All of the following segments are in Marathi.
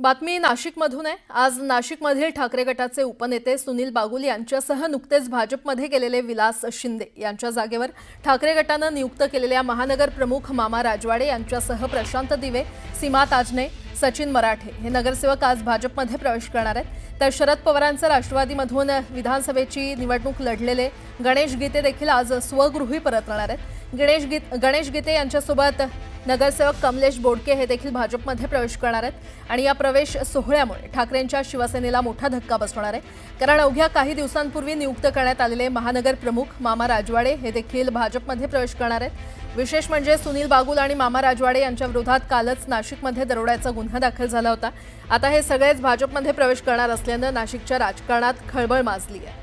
बातमी नाशिकमधून आहे। आज नाशिकमधील ठाकरे गटाचे उपनेते सुनील बागुल यांच्यासह नुकतेच भाजपमध्ये गेलेले विलास शिंदे यांच्या जागेवर ठाकरे गटाने नियुक्त केलेल्या महानगर प्रमुख मामा राजवाडे यांच्यासह प्रशांत दिवे, सीमा ताजने, सचिन मराठे हे नगरसेवक आज भाजपमध्ये प्रवेश करणार आहेत। तर शरद पवारांचे राष्ट्रवादीमधून विधानसभेची निवडणूक लढलेले गणेश गीते देखील आज स्वगृही परतणार आहेत। गणेश गीते यांच्यासोबत नगरसेवक कमलेश बोडके हे देखील भाजपमध्ये प्रवेश करणार आहेत आणि या प्रवेश सोहळ्यामुळे ठाकरेंच्या शिवसेनेला मोठा धक्का बसणार आहे। कारण अवघ्या काही दिवसांपूर्वी नियुक्त करण्यात आलेले महानगर प्रमुख मामा राजवाडे हे देखील भाजपमध्ये प्रवेश करणार आहेत। विशेष म्हणजे सुनील बागुल आणि मामा राजवाडे यांच्या विरोधात कालच नाशिकमध्ये दरोड्याचा गुन्हा दाखल झाला होता। आता हे सगळेच भाजपमध्ये प्रवेश करणार असल्याने नाशिकच्या राजकारणात खळबळ माजली आहे।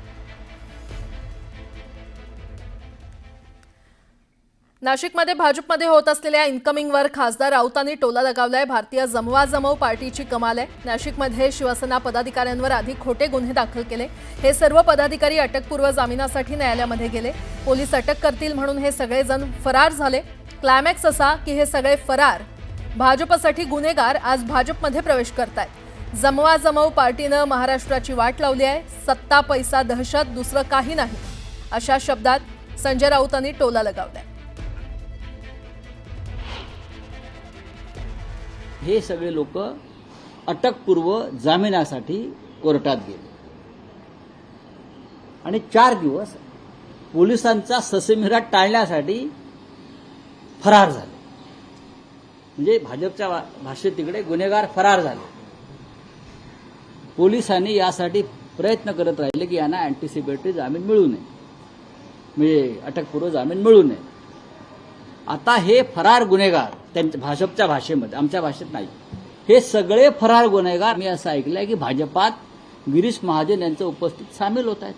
नाशिकमध्ये भाजपमध्ये होत असलेल्या इन्कमिंगवर खासदार राऊतांनी टोला लगावलाय। भारतीय जमवाजमव पार्टीची कमाल आहे। नाशिकमध्ये शिवसेना पदाधिकाऱ्यांवर आधी खोटे गुन्हे दाखल केले। हे सर्व पदाधिकारी अटकपूर्व जामिनासाठी न्यायालयामध्ये गेले। पोलीस अटक करतील म्हणून हे सगळे जण फरार झाले। क्लायमॅक्स असा की हे सगळे फरार भाजपसाठी गुन्हेगार आज भाजपमध्ये प्रवेश करतायत। जमवाजमव पार्टीनं महाराष्ट्राची वाट लावली आहे। सत्ता, पैसा, दहशत, दुसरं काही नाही अशा शब्दात संजय राऊतांनी टोला लगावलाय। हे सगळे लोक अटकपूर्व जामिनासाठी कोर्टात गेले आणि 4 दिवस पोलिसांचा ससेमिरा टाळण्यासाठी फरार झाले। म्हणजे भाजपच्या भाषेत तिकडे गुन्हेगार फरार झाले। पोलिसांनी यासाठी प्रयत्न करत राहिले की यांना अँटिसिपेटरी जामीन मिळू नये, म्हणजे अटकपूर्व जामीन मिळू नये। आता हे फरार गुन्हेगार त्यांच्या भाजपच्या भाषेमध्ये, आमच्या भाषेत नाही, हे सगळे फरार गुन्हेगार मी असं ऐकलंय की भाजपात गिरीश महाजन यांच्या उपस्थित सामील होत आहेत।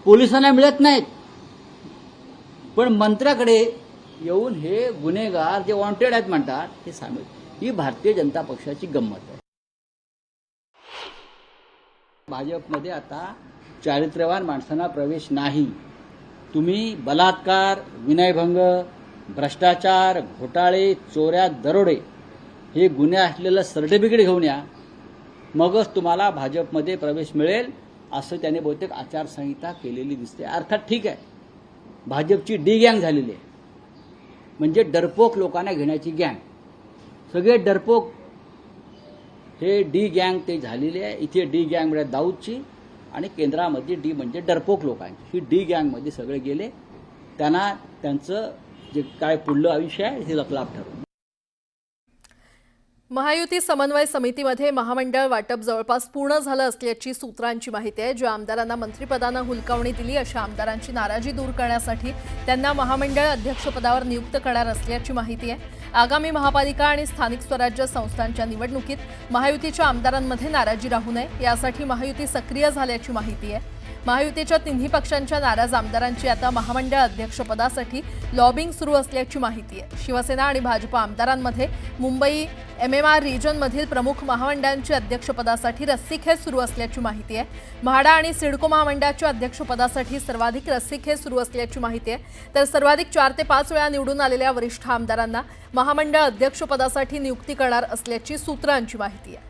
पोलिसांना मिळत नाहीत पण मंत्र्याकडे येऊन हे गुन्हेगार जे वॉन्टेड आहेत म्हणतात हे सामील। ही भारतीय जनता पक्षाची गंमत आहे। भाजपमध्ये आता चारित्र्यवान माणसांना प्रवेश नाही। तुम्ही बलात्कार, विनयभंग, भ्रष्टाचार, घोटाळे, चोऱ्या, दरोडे हे गुन्हे असलेलं सर्टिफिकेट घेऊन या, मगच तुम्हाला भाजपमध्ये प्रवेश मिळेल असं त्याने बहुतेक आचारसंहिता केलेली दिसते। अर्थात ठीक आहे, भाजपची डी गँग झालेली आहे, म्हणजे डरपोक लोकांना घेण्याची गँग। सगळे डरपोक हे डी गँग ते झालेली आहे। इथे डी गँग म्हणजे दाऊदची आणि केंद्रामध्ये डी म्हणजे डरपोक लोकांची। ही डी गँगमध्ये सगळे गेले, त्यांना त्यांचं जे काय पुढलं आयुष्य आहे हे लपलाप ठरवलं। महायुती समन्वय समितीमध्ये महामंडळ वाटप जवळपास पूर्ण झालं असल्याची सूत्रांची माहिती आहे। ज्या आमदारांना मंत्रिपदानं हुलकावणी दिली अशा आमदारांची नाराजी दूर करण्यासाठी त्यांना महामंडळ अध्यक्षपदावर नियुक्त करणार असल्याची माहिती आहे। आगामी महापालिका आणि स्थानिक स्वराज्य संस्थांच्या निवडणुकीत महायुतीच्या आमदारांमध्ये नाराजी राहू नये यासाठी महायुती सक्रिय झाल्याची माहिती आहे। महायुतीच्या तिन्ही पक्षांच्या नाराज आमदारांची आता महामंडळ अध्यक्षपदासाठी लॉबिंग सुरू असल्याची माहिती आहे। शिवसेना आणि भाजप आमदारांमध्ये मुंबई MMR रिजनमधील प्रमुख महामंडळांच्या अध्यक्षपदासाठी रस्सीखेच सुरू असल्याची माहिती आहे। म्हाडा आणि सिडको महामंडळाच्या अध्यक्षपदासाठी सर्वाधिक रस्सीखेच सुरू असल्याची माहिती आहे। तर सर्वाधिक 4 ते 5 वेळा निवडून आलेल्या वरिष्ठ आमदारांना महामंडळ अध्यक्षपदासाठी नियुक्ती करणार असल्याची सूत्रांची माहिती आहे।